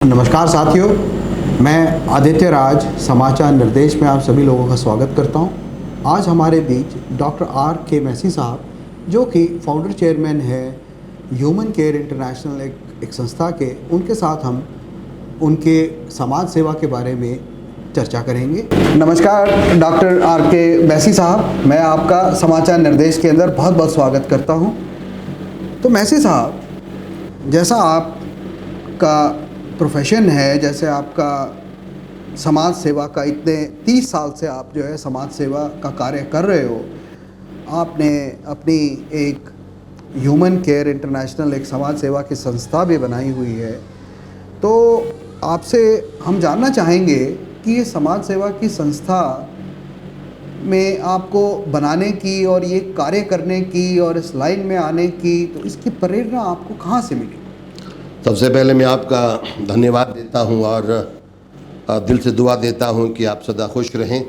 नमस्कार साथियों, मैं आदित्य राज समाचार निर्देश में आप सभी लोगों का स्वागत करता हूं। आज हमारे बीच डॉक्टर आर के मैसी साहब, जो कि फाउंडर चेयरमैन है ह्यूमन केयर इंटरनेशनल एक संस्था के, उनके साथ हम उनके समाज सेवा के बारे में चर्चा करेंगे। नमस्कार डॉक्टर आर के मैसी साहब, मैं आपका समाचार निर्देश के अंदर बहुत बहुत स्वागत करता हूं। तो मैसी साहब, जैसा आपका प्रोफेशन है, जैसे आपका समाज सेवा का इतने 30 साल से आप जो है समाज सेवा का कार्य कर रहे हो, आपने अपनी एक ह्यूमन केयर इंटरनेशनल एक समाज सेवा की संस्था भी बनाई हुई है। तो आपसे हम जानना चाहेंगे कि ये समाज सेवा की संस्था में आपको बनाने की और ये कार्य करने की और इस लाइन में आने की, तो इसकी प्रेरणा आपको कहाँ से मिली? सबसे पहले मैं आपका धन्यवाद देता हूं और दिल से दुआ देता हूं कि आप सदा खुश रहें।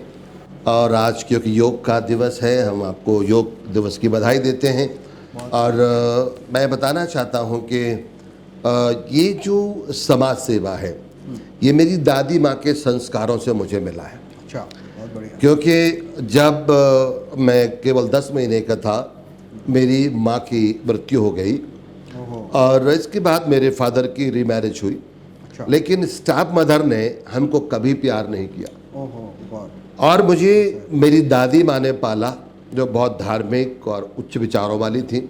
और आज क्योंकि योग का दिवस है, हम आपको योग दिवस की बधाई देते हैं। और मैं बताना चाहता हूं कि ये जो समाज सेवा है, ये मेरी दादी माँ के संस्कारों से मुझे मिला है। अच्छा, बहुत बढ़िया। क्योंकि जब मैं केवल 10 महीने का था, मेरी माँ की मृत्यु हो गई और इसके बाद मेरे फादर की रीमैरिज हुई। अच्छा। लेकिन स्टाफ मदर ने हमको कभी प्यार नहीं किया। बहुत। और मुझे मेरी दादी माँ ने पाला, जो बहुत धार्मिक और उच्च विचारों वाली थी,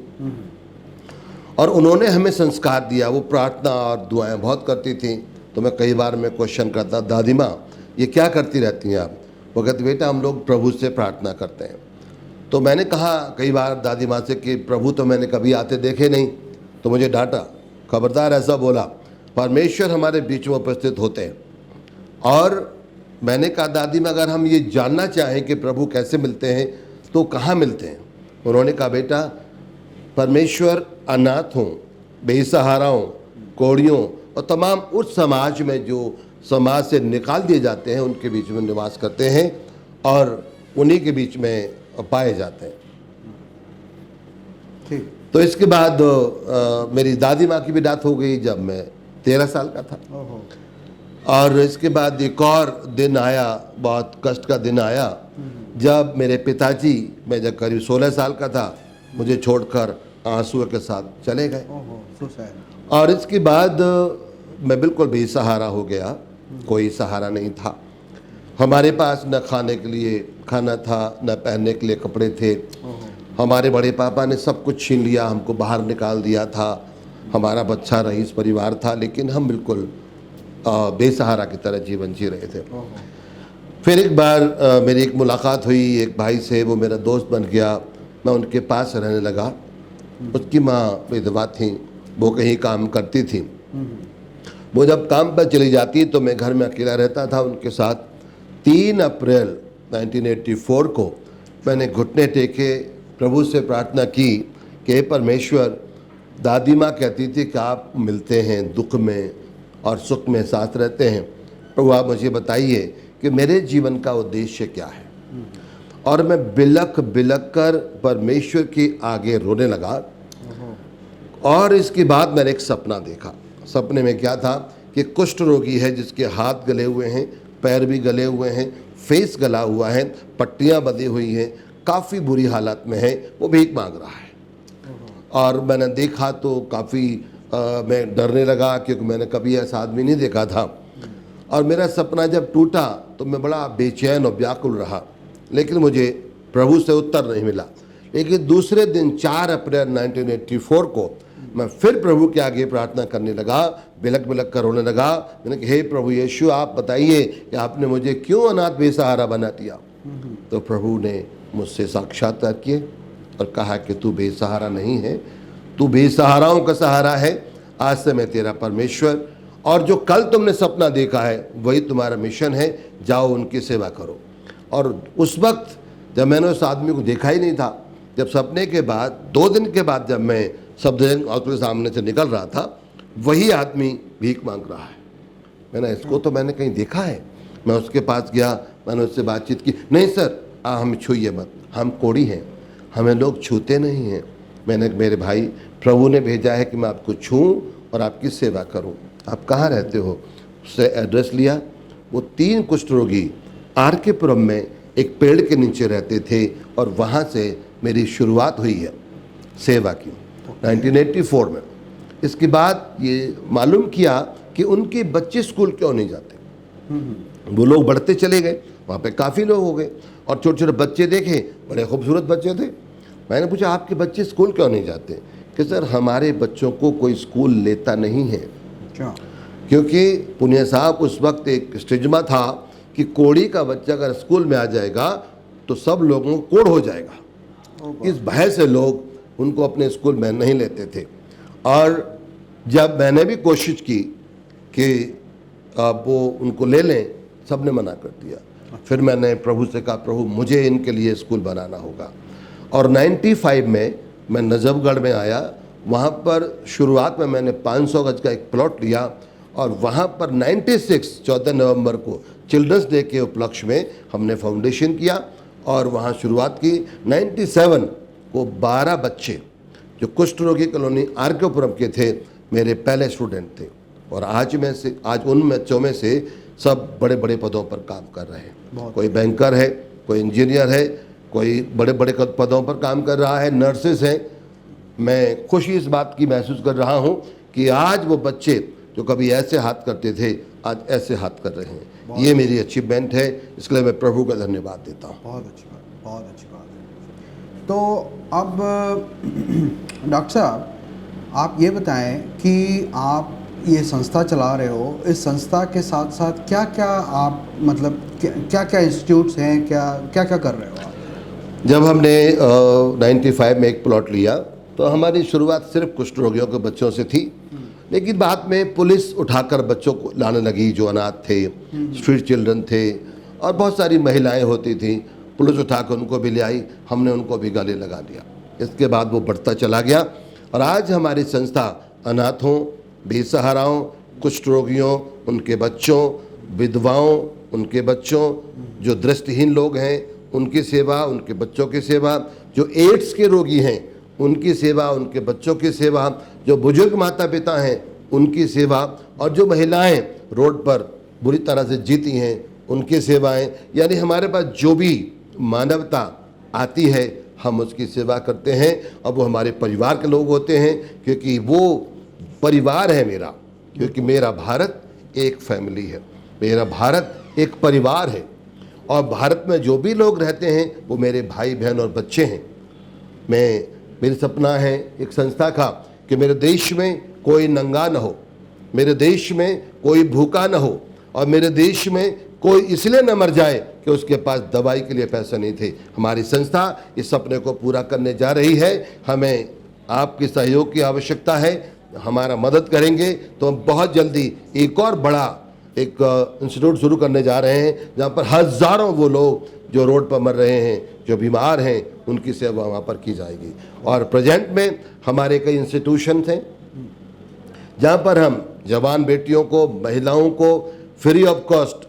और उन्होंने हमें संस्कार दिया। वो प्रार्थना और दुआएं बहुत करती थी। तो मैं कई बार मैं क्वेश्चन करता, दादी माँ ये क्या करती रहती हैं आप? वो कहती, बेटा हम लोग प्रभु से प्रार्थना करते हैं। तो मैंने कहा कई बार दादी माँ से कि प्रभु तो मैंने कभी आते देखे नहीं। तो मुझे डांटा, खबरदार ऐसा बोला, परमेश्वर हमारे बीच में उपस्थित होते हैं। और मैंने कहा, दादी में अगर हम ये जानना चाहें कि प्रभु कैसे मिलते हैं तो कहाँ मिलते हैं? उन्होंने कहा, बेटा परमेश्वर अनाथों, बेसहाराओं, कोढ़ियों और तमाम उस समाज में जो समाज से निकाल दिए जाते हैं, उनके बीच में निवास करते हैं और उन्हीं के बीच में पाए जाते हैं। ठीक। तो इसके बाद मेरी दादी माँ की भी डेथ हो गई जब मैं 13 साल का था। और इसके बाद एक और दिन आया, बहुत कष्ट का दिन आया, जब मेरे पिताजी, मैं जब करीब 16 साल का था, मुझे छोड़कर आंसुओं के साथ चले गए। और इसके बाद मैं बिल्कुल बेसहारा हो गया, कोई सहारा नहीं था। हमारे पास न खाने के लिए खाना था, न पहनने के लिए कपड़े थे। हमारे बड़े पापा ने सब कुछ छीन लिया, हमको बाहर निकाल दिया था। हमारा बच्चा रईस परिवार था, लेकिन हम बिल्कुल बेसहारा की तरह जीवन जी रहे थे। फिर एक बार मेरी एक मुलाकात हुई एक भाई से, वो मेरा दोस्त बन गया। मैं उनके पास रहने लगा। उसकी माँ विधवा थी, वो कहीं काम करती थी। वो जब काम पर चली जाती तो मैं घर में अकेला रहता था उनके साथ। 3 अप्रैल 1984 को मैंने घुटने टेके प्रभु से प्रार्थना की कि हे परमेश्वर, दादी माँ कहती थी कि आप मिलते हैं दुख में और सुख में साथ रहते हैं। प्रभु आप मुझे बताइए कि मेरे जीवन का उद्देश्य क्या है। और मैं बिलख बिलख कर परमेश्वर के आगे रोने लगा। और इसके बाद मैंने एक सपना देखा। सपने में क्या था कि कुष्ठ रोगी है, जिसके हाथ गले हुए हैं, पैर भी गले हुए हैं, फेस गला हुआ है, पट्टियाँ बंधी हुई हैं, काफ़ी बुरी हालत में है, वो भीख मांग रहा है। और मैंने देखा तो काफ़ी मैं डरने लगा, क्योंकि मैंने कभी ऐसा आदमी नहीं देखा था। और मेरा सपना जब टूटा तो मैं बड़ा बेचैन और व्याकुल रहा, लेकिन मुझे प्रभु से उत्तर नहीं मिला। लेकिन दूसरे दिन 4 अप्रैल 1984 को मैं फिर प्रभु के आगे प्रार्थना करने लगा, बिलख बिलख कर रोने लगा। मैंने कहा, हे प्रभु यीशु, आप बताइए कि आपने मुझे क्यों अनाथ बेसहारा बना दिया? तो प्रभु ने मुझसे साक्षात्कार किए और कहा कि तू बेसहारा नहीं है, तू बेसहाराओं का सहारा है। आज से मैं तेरा परमेश्वर, और जो कल तुमने सपना देखा है वही तुम्हारा मिशन है, जाओ उनकी सेवा करो। और उस वक्त जब मैंने उस आदमी को देखा ही नहीं था, जब सपने के बाद 2 दिन के बाद जब मैं सफदरजंग हॉस्पिटल के सामने से निकल रहा था, वही आदमी भीख मांग रहा है। मैंने इसको तो मैंने कहीं देखा है। मैं उसके पास गया, मैंने उससे बातचीत की। नहीं सर, हम छूइए मत, हम कोढ़ी हैं, हमें लोग छूते नहीं हैं। मैंने, मेरे भाई, प्रभु ने भेजा है कि मैं आपको छूऊं और आपकी सेवा करूं। आप कहाँ रहते हो, उससे एड्रेस लिया। वो 3 कुष्ठ रोगी RK पुरम में एक पेड़ के नीचे रहते थे और वहाँ से मेरी शुरुआत हुई है सेवा की 1984 में। इसके बाद ये मालूम किया कि उनके बच्चे स्कूल क्यों नहीं जाते। वो लोग बढ़ते चले गए, वहाँ पे काफ़ी लोग हो गए और छोटे छोटे बच्चे देखे, बड़े खूबसूरत बच्चे थे। मैंने पूछा आपके बच्चे स्कूल क्यों नहीं जाते? कि सर हमारे बच्चों को कोई स्कूल लेता नहीं है। क्या? क्योंकि पुनिया साहब उस वक्त एक स्टिग्मा था कि कोढ़ी का बच्चा अगर स्कूल में आ जाएगा तो सब लोगों को कोढ़ हो जाएगा। इस भय से लोग उनको अपने स्कूल में नहीं लेते थे। और जब मैंने भी कोशिश की कि वो उनको ले लें, सब ने मना कर दिया। फिर मैंने प्रभु से कहा प्रभु मुझे इनके लिए स्कूल बनाना होगा। और 95 में मैं नजफगढ़ में आया। वहाँ पर शुरुआत में मैंने 500 गज का एक प्लॉट लिया और वहाँ पर 96 14 नवंबर को चिल्ड्रंस डे के उपलक्ष्य में हमने फाउंडेशन किया और वहाँ शुरुआत की। 97 को 12 बच्चे जो कुष्ठ रोगी कॉलोनी RK पुरम के थे मेरे पहले स्टूडेंट थे और आज उन बच्चों में से सब बड़े बड़े पदों पर काम कर रहे हैं। कोई बैंकर है, कोई इंजीनियर है, कोई बड़े बड़े पदों पर काम कर रहा है, नर्सेस हैं। मैं खुशी इस बात की महसूस कर रहा हूँ कि आज वो बच्चे जो कभी ऐसे हाथ करते थे आज ऐसे हाथ कर रहे हैं। ये मेरी अचीवमेंट है, इसके लिए मैं प्रभु का धन्यवाद देता हूँ। बहुत अच्छी बात, बहुत अच्छी बात है। तो अब डॉक्टर साहब आप ये बताएं कि आप ये संस्था चला रहे हो, इस संस्था के साथ साथ क्या क्या आप मतलब क्या क्या इंस्टीट्यूट्स हैं, क्या क्या कर रहे हो आप? जब हमने 95 में एक प्लॉट लिया तो हमारी शुरुआत सिर्फ कुष्ठ रोगियों के बच्चों से थी, लेकिन बाद में पुलिस उठाकर बच्चों को लाने लगी जो अनाथ थे, स्ट्रीट चिल्ड्रन थे और बहुत सारी महिलाएं होती थी। पुलिस उठाकर उनको भी ले आई, हमने उनको भी गले लगा लिया। इसके बाद वो बढ़ता चला गया और आज हमारी संस्था अनाथों, बेसहाराओं, कुष्ठ रोगियों, उनके बच्चों, विधवाओं, उनके बच्चों, जो दृष्टिहीन लोग हैं उनकी सेवा, उनके बच्चों की सेवा, जो एड्स के रोगी हैं उनकी सेवा, उनके बच्चों की सेवा, जो बुजुर्ग माता पिता हैं उनकी सेवा और जो महिलाएं रोड पर बुरी तरह से जीती हैं उनकी सेवाएं। यानी हमारे पास जो भी मानवता आती है हम उसकी सेवा करते हैं और वो हमारे परिवार के लोग होते हैं, क्योंकि वो परिवार है मेरा, क्योंकि मेरा भारत एक फैमिली है, मेरा भारत एक परिवार है और भारत में जो भी लोग रहते हैं वो मेरे भाई बहन और बच्चे हैं। मेरी सपना है एक संस्था का कि मेरे देश में कोई नंगा न हो, मेरे देश में कोई भूखा न हो और मेरे देश में कोई इसलिए न मर जाए कि उसके पास दवाई के लिए पैसे नहीं थे। हमारी संस्था इस सपने को पूरा करने जा रही है। हमें आपके सहयोग की आवश्यकता है, हमारा मदद करेंगे तो हम बहुत जल्दी एक और बड़ा एक इंस्टीट्यूट शुरू करने जा रहे हैं जहाँ पर हज़ारों वो लोग जो रोड पर मर रहे हैं, जो बीमार हैं, उनकी सेवा वहाँ पर की जाएगी। और प्रेजेंट में हमारे कई इंस्टीट्यूशंस हैं जहाँ पर हम जवान बेटियों को, महिलाओं को फ्री ऑफ कॉस्ट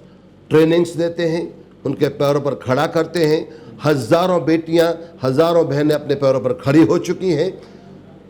ट्रेनिंग्स देते हैं, उनके पैरों पर खड़ा करते हैं। हज़ारों बेटियाँ, हज़ारों बहनें अपने पैरों पर खड़ी हो चुकी हैं।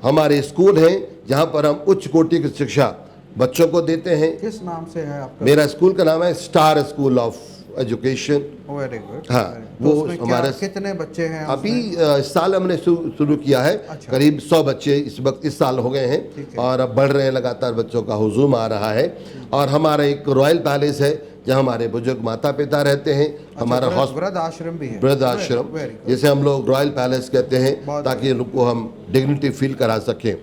हमारे स्कूल हैं जहाँ पर हम उच्च कोटि की शिक्षा बच्चों को देते हैं। किस नाम से है आपका? मेरा स्कूल का नाम है star school of education. Very good. हाँ, वो हमारे कितने बच्चे हैं? अभी इस साल हमने शुरू किया है। अच्छा। करीब 100 बच्चे इस साल हो गए हैं और अब बढ़ रहे हैं, लगातार बच्चों का हुजूम आ रहा है। और हमारा एक रॉयल पैलेस है जहाँ हमारे बुजुर्ग माता पिता रहते हैं। हमारा वृद्ध आश्रम भी है। वृद्ध आश्रम, जिसे हम लोग रॉयल पैलेस कहते हैं, ताकि उनको हम डिग्निटी फील करा सकें।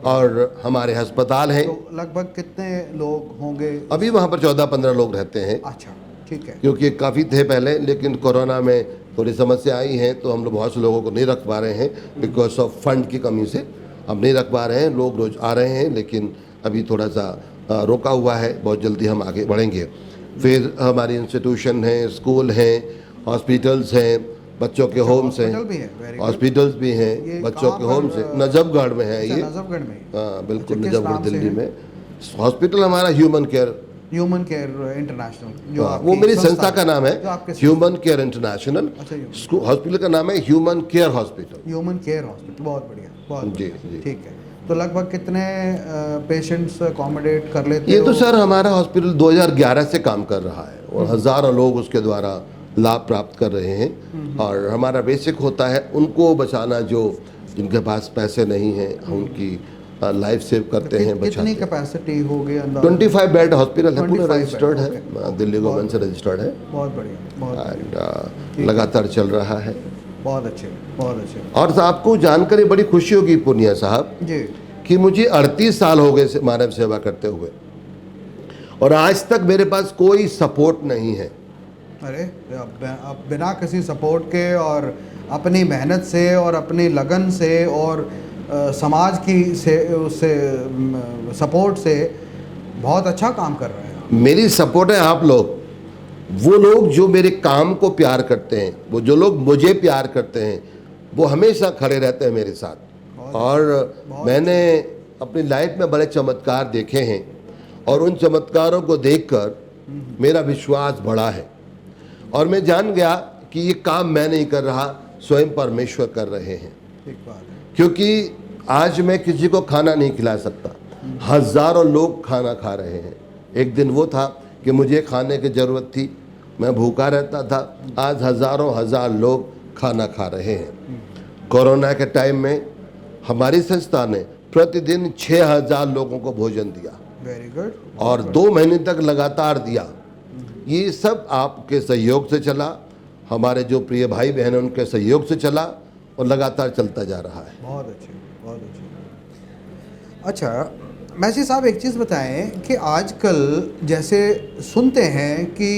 और हमारे अस्पताल हैं। तो लगभग कितने लोग होंगे? अभी वहाँ पर 14-15 लोग रहते हैं। अच्छा, ठीक है। क्योंकि काफ़ी थे पहले, लेकिन कोरोना में थोड़ी समस्या आई है तो हम लोग बहुत से लोगों को नहीं रख पा रहे हैं। बिकॉज ऑफ फंड की कमी से हम नहीं रख पा रहे हैं। लोग रोज आ रहे हैं लेकिन अभी थोड़ा सा रोका हुआ है। बहुत जल्दी हम आगे बढ़ेंगे। फिर हमारी इंस्टीट्यूशन हैं, स्कूल हैं, हॉस्पिटल्स हैं, बच्चों के होम्स हैं, हॉस्पिटल्स भी हैं, बच्चों के होम्स हैं। नजफगढ़ में है ये। नजफगढ़ में? हाँ बिल्कुल, नजफगढ़ दिल्ली में। हॉस्पिटल हमारा ह्यूमन केयर इंटरनेशनल, जो वो मेरी संस्था का नाम है, ह्यूमन केयर इंटरनेशनल। हॉस्पिटल का नाम है human care hospital. Human care hospital, बहुत बढ़िया, बहुत जी बढ़िया। जी, ठीक है। तो लगभग कितने पेशेंट्स अकोमोडेट कर लेते ये हो? तो सर हमारा हॉस्पिटल 2011 से काम कर रहा है और हज़ारों लोग उसके द्वारा लाभ प्राप्त कर रहे हैं। और हमारा बेसिक होता है उनको बचाना, जो जिनके पास पैसे नहीं हैं हम उनकी लाइफ सेव करते हैं, कितनी बचाते हैं। कैपेसिटी होगी अंदर? 25 बेड हॉस्पिटल है, पूरा 25 रजिस्टर्ड बेड, है, दिल्ली गवर्नमेंट से रजिस्टर्ड है बहुत बढ़िया, बहुत बढ़िया। एंड लगातार चल रहा है। बहुत अच्छे, बहुत अच्छे और आपको जानकर बड़ी खुशी होगी पूर्णिया साहब जी। कि मुझे 38 साल हो गए मानव सेवा करते हुए और आज तक मेरे पास कोई सपोर्ट नहीं है। अरे अब बिना किसी सपोर्ट के और अपनी मेहनत से और अपनी लगन से और समाज की से उससे सपोर्ट से बहुत अच्छा काम कर रहे हैं। मेरी सपोर्ट है आप लोग, वो लोग जो मेरे काम को प्यार करते हैं, वो जो लोग मुझे प्यार करते हैं, वो हमेशा खड़े रहते हैं मेरे साथ। और मैंने अपनी लाइफ में बड़े चमत्कार देखे हैं और उन चमत्कारों को देखकर मेरा विश्वास बढ़ा है और मैं जान गया कि ये काम मैं नहीं कर रहा, स्वयं परमेश्वर कर रहे हैं। ठीक बात है। क्योंकि आज मैं किसी को खाना नहीं खिला सकता, हज़ारों लोग खाना खा रहे हैं। एक दिन वो था कि मुझे खाने की ज़रूरत थी, मैं भूखा रहता था, आज हज़ार लोग खाना खा रहे हैं। कोरोना के टाइम में हमारी संस्था ने प्रतिदिन 6000 लोगों को भोजन दिया। Very good. और 2 महीने तक लगातार दिया। ये सब आपके सहयोग से चला, हमारे जो प्रिय भाई बहन उनके सहयोग से चला और लगातार चलता जा रहा है। बहुत अच्छे, बहुत अच्छे। अच्छा मैसी साहब, एक चीज़ बताएं कि आजकल जैसे सुनते हैं कि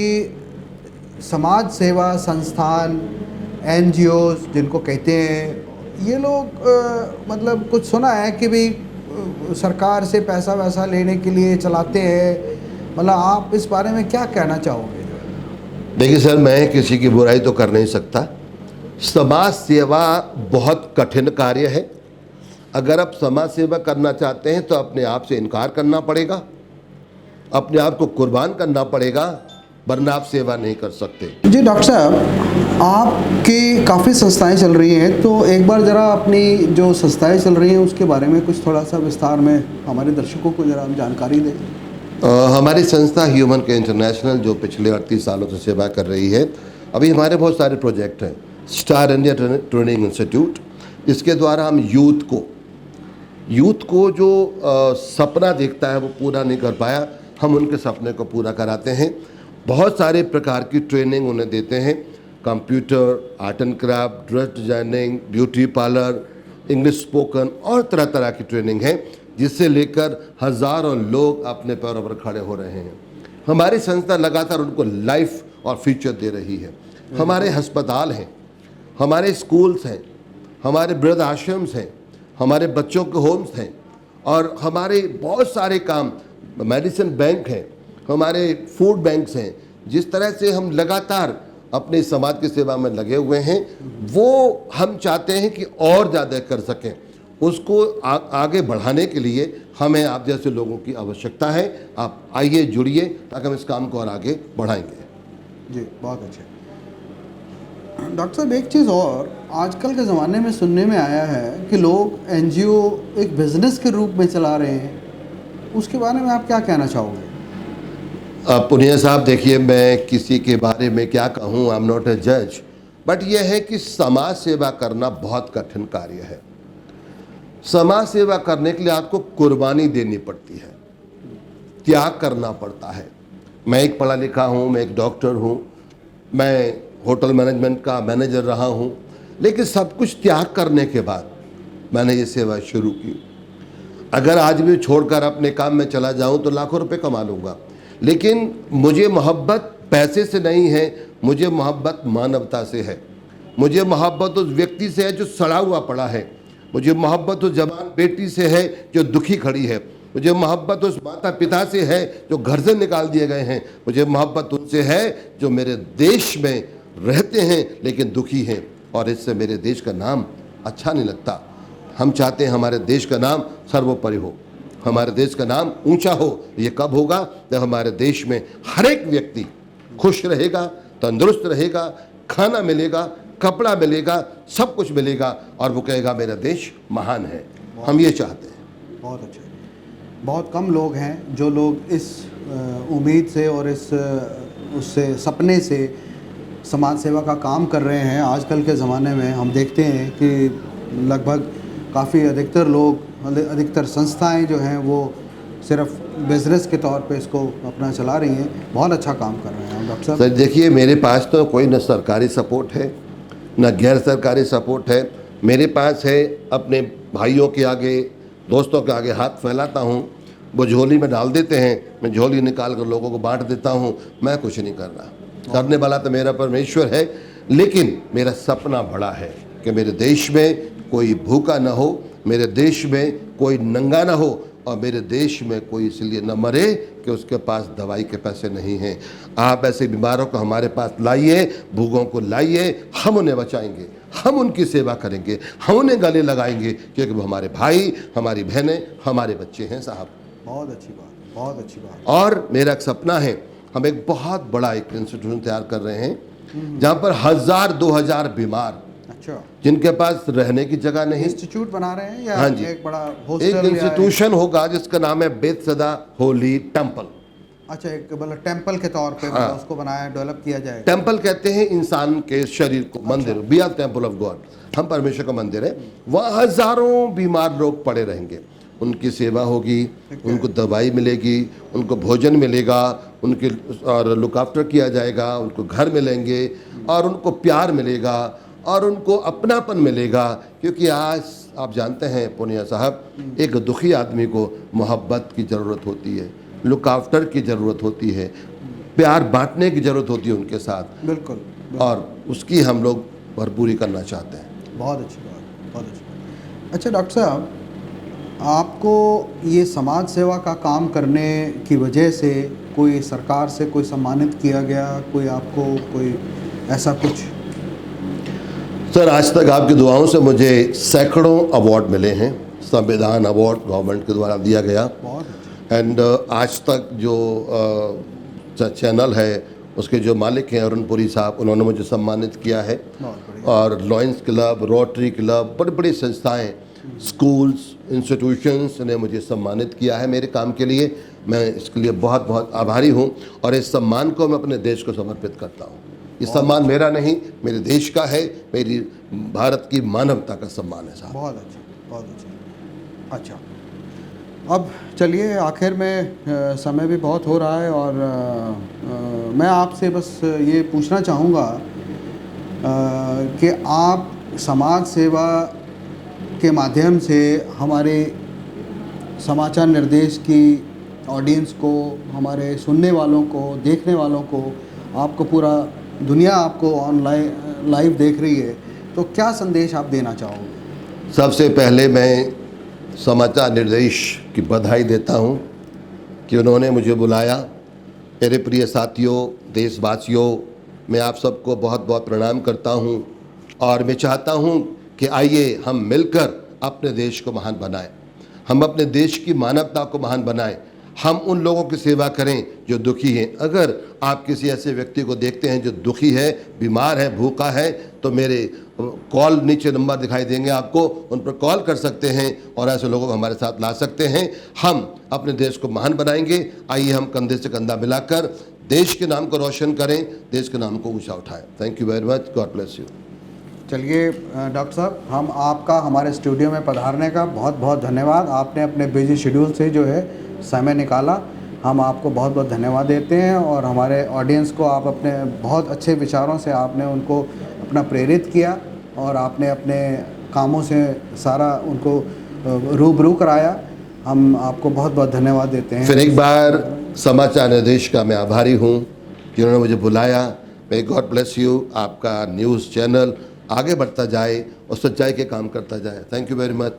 समाज सेवा संस्थान, NGOs जिनको कहते हैं, ये लोग मतलब कुछ सुना है कि भी सरकार से पैसा वैसा लेने के लिए चलाते हैं। मतलब आप इस बारे में क्या कहना चाहोगे? देखिए सर, मैं किसी की बुराई तो कर नहीं सकता। समाज सेवा बहुत कठिन कार्य है। अगर आप समाज सेवा करना चाहते हैं तो अपने आप से इनकार करना पड़ेगा, अपने आप को कुर्बान करना पड़ेगा, वरना आप सेवा नहीं कर सकते। जी डॉक्टर साहब, आपकी काफ़ी संस्थाएं चल रही हैं, तो एक बार ज़रा अपनी जो संस्थाएं चल रही हैं उसके बारे में कुछ थोड़ा सा विस्तार में हमारे दर्शकों को ज़रा जानकारी दें। हमारी संस्था ह्यूमन केयर इंटरनेशनल जो पिछले 38 सालों से सेवा कर रही है, अभी हमारे बहुत सारे प्रोजेक्ट हैं। स्टार इंडिया ट्रेनिंग इंस्टीट्यूट, इसके द्वारा हम यूथ को जो सपना देखता है वो पूरा नहीं कर पाया, हम उनके सपने को पूरा कराते हैं। बहुत सारे प्रकार की ट्रेनिंग उन्हें देते हैं, computer, art and craft, dress designing, beauty parlour, English spoken और तरह तरह की ट्रेनिंग है, जिससे लेकर हज़ारों लोग अपने पैरों पर खड़े हो रहे हैं। हमारी संस्था लगातार उनको लाइफ और फ्यूचर दे रही है। हमारे अस्पताल हैं, हमारे स्कूल्स हैं, हमारे वृद्ध आश्रम्स हैं, हमारे बच्चों के होम्स हैं और हमारे बहुत सारे काम, मेडिसिन बैंक हैं, हमारे फूड बैंक्स हैं। जिस तरह से हम लगातार अपने समाज की सेवा में लगे हुए हैं, वो हम चाहते हैं कि और ज़्यादा कर सकें। उसको आगे बढ़ाने के लिए हमें आप जैसे लोगों की आवश्यकता है। आप आइए, जुड़िए, ताकि हम इस काम को और आगे बढ़ाएंगे। जी बहुत अच्छे। डॉक्टर साहब, एक चीज़ और आजकल के ज़माने में सुनने में आया है कि लोग NGO एक बिज़नेस के रूप में चला रहे हैं, उसके बारे में आप क्या कहना चाहोगे? पुनिया साहब, देखिए, मैं किसी के बारे में क्या कहूँ, आई एम नॉट ए जज, बट यह है कि समाज सेवा करना बहुत कठिन कार्य है। समाज सेवा करने के लिए आपको कुर्बानी देनी पड़ती है, त्याग करना पड़ता है। मैं एक पढ़ा लिखा हूँ, मैं एक डॉक्टर हूँ, मैं होटल मैनेजमेंट का मैनेजर रहा हूँ, लेकिन सब कुछ त्याग करने के बाद मैंने ये सेवा शुरू की। अगर आज भी छोड़कर अपने काम में चला जाऊँ तो लाखों रुपए कमा लूँगा, लेकिन मुझे मोहब्बत पैसे से नहीं है, मुझे मोहब्बत मानवता से है। मुझे मोहब्बत उस व्यक्ति से है जो सड़ा हुआ पड़ा है। मुझे मोहब्बत उस जवान बेटी से है जो दुखी खड़ी है। मुझे मोहब्बत उस माता पिता से है जो घर से निकाल दिए गए हैं। मुझे मोहब्बत उनसे है जो मेरे देश में रहते हैं लेकिन दुखी हैं, और इससे मेरे देश का नाम अच्छा नहीं लगता। हम चाहते हैं हमारे देश का नाम सर्वोपरि हो, हमारे देश का नाम ऊंचा हो। ये कब होगा? जब हमारे देश में हर एक व्यक्ति खुश रहेगा, तंदुरुस्त रहेगा, खाना मिलेगा, कपड़ा मिलेगा, सब कुछ मिलेगा और वो कहेगा मेरा देश महान है। हम ये चाहते हैं। बहुत अच्छा। बहुत कम लोग हैं जो लोग इस उम्मीद से और इस उससे सपने से समाज सेवा का काम कर रहे हैं। आजकल के ज़माने में हम देखते हैं कि लगभग काफ़ी अधिकतर लोग, अधिकतर संस्थाएं जो हैं वो सिर्फ बिज़नेस के तौर पे इसको अपना चला रही हैं। बहुत अच्छा काम कर रहे हैं डॉक्टर साहब। सर देखिए, मेरे पास तो कोई न सरकारी सपोर्ट है न गैर सरकारी सपोर्ट है। मेरे पास है अपने भाइयों के आगे, दोस्तों के आगे हाथ फैलाता हूँ, वो झोली में डाल देते हैं, मैं झोली निकाल कर लोगों को बांट देता हूँ। मैं कुछ नहीं कर रहा, करने वाला तो मेरा परमेश्वर है। लेकिन मेरा सपना बड़ा है कि मेरे देश में कोई भूखा ना हो, मेरे देश में कोई नंगा ना हो, और मेरे देश में कोई इसलिए न मरे कि उसके पास दवाई के पैसे नहीं हैं। आप ऐसे बीमारों को हमारे पास लाइए, भूखों को लाइए, हम उन्हें बचाएंगे, हम उनकी सेवा करेंगे, हम उन्हें गले लगाएंगे, क्योंकि वो हमारे भाई, हमारी बहनें, हमारे बच्चे हैं साहब। बहुत अच्छी बात, बहुत अच्छी बात। और मेरा एक सपना है, हम एक बहुत बड़ा एक इंस्टीट्यूशन तैयार कर रहे हैं जहाँ पर 1000-2000 बीमार, अच्छा, जिनके पास रहने की जगह नहीं, इंस्टीट्यूट बना रहे हैं या हाँ जी, एक बड़ा एक हॉस्टल इंस्टीट्यूशन होगा जिसका नाम है बेथसदा होली टेम्पल। अच्छा, एक मतलब टेम्पल के तौर पे मतलब उसको बनाया, डेवलप किया जाएगा। टेम्पल कहते हैं इंसान के शरीर को, मंदिर, we are temple of God, हम परमेश्वर का मंदिर है। वहाँ हजारों बीमार लोग पड़े रहेंगे, उनकी सेवा होगी, उनको दवाई मिलेगी, उनको भोजन मिलेगा, उनके और लुक आफ्टर किया जाएगा, उनको घर मिलेंगे और उनको प्यार मिलेगा और उनको अपनापन मिलेगा। क्योंकि आज आप जानते हैं पुनिया साहब, एक दुखी आदमी को मोहब्बत की ज़रूरत होती है, लुक आफ्टर की ज़रूरत होती है, प्यार बांटने की ज़रूरत होती है उनके साथ। बिल्कुल। और उसकी हम लोग भरपूरी करना चाहते हैं। बहुत अच्छी बात, बहुत अच्छी बात। अच्छा डॉक्टर साहब, आपको ये समाज सेवा का काम करने की वजह से कोई सरकार से कोई सम्मानित किया गया, कोई आपको कोई ऐसा कुछ? सर, आज तक आपकी दुआओं से मुझे सैकड़ों अवार्ड मिले हैं। संविधान अवार्ड गवर्नमेंट के द्वारा दिया गया। बहुत अच्छा। एंड आज तक जो चैनल है उसके जो मालिक हैं अरुण पुरी साहब, उन्होंने मुझे सम्मानित किया है। बहुत बढ़िया। और लॉयंस क्लब, रोटरी क्लब, बड़ी बड़ी संस्थाएं, स्कूल्स, इंस्टीट्यूशंस ने मुझे सम्मानित किया है मेरे काम के लिए। मैं इसके लिए बहुत बहुत आभारी हूं और इस सम्मान को मैं अपने देश को समर्पित करता हूं। ये सम्मान मेरा नहीं, मेरे देश का है, मेरी भारत की मानवता का सम्मान है साहब। बहुत अच्छा, बहुत अच्छा। अच्छा, अब चलिए आखिर में समय भी बहुत हो रहा है और मैं आपसे बस ये पूछना चाहूँगा कि आप समाज सेवा के माध्यम से हमारे समाचार निर्देश की ऑडियंस को, हमारे सुनने वालों को, देखने वालों को, आपको पूरा दुनिया आपको ऑनलाइन लाइव देख रही है, तो क्या संदेश आप देना चाहोगे? सबसे पहले मैं समाचार निर्देश की बधाई देता हूं कि उन्होंने मुझे बुलाया। मेरे प्रिय साथियों, देशवासियों, मैं आप सबको बहुत बहुत प्रणाम करता हूं और मैं चाहता हूं कि आइए हम मिलकर अपने देश को महान बनाएं, हम अपने देश की मानवता को महान बनाएं, हम उन लोगों की सेवा करें जो दुखी हैं। अगर आप किसी ऐसे व्यक्ति को देखते हैं जो दुखी है, बीमार है, भूखा है, तो मेरे कॉल नीचे नंबर दिखाई देंगे आपको, उन पर कॉल कर सकते हैं और ऐसे लोगों को हमारे साथ ला सकते हैं। हम अपने देश को महान बनाएंगे। आइए हम कंधे से कंधा मिलाकर देश के नाम को रोशन करें, देश के नाम को ऊंचा उठाएं। Thank you very much, God bless you. चलिए डॉक्टर साहब, हम आपका हमारे स्टूडियो में पधारने का बहुत बहुत धन्यवाद। आपने अपने बिजी शेड्यूल से जो है समय निकाला, हम आपको बहुत बहुत धन्यवाद देते हैं। और हमारे ऑडियंस को आप अपने बहुत अच्छे विचारों से आपने उनको अपना प्रेरित किया और आपने अपने कामों से सारा उनको रूबरू कराया। हम आपको बहुत बहुत धन्यवाद देते हैं। फिर एक बार समाचार निर्देश का मैं आभारी हूँ जिन्होंने मुझे बुलाया। May God bless you. आपका न्यूज़ चैनल आगे बढ़ता जाए और सच्चाई के काम करता जाए। Thank you very much.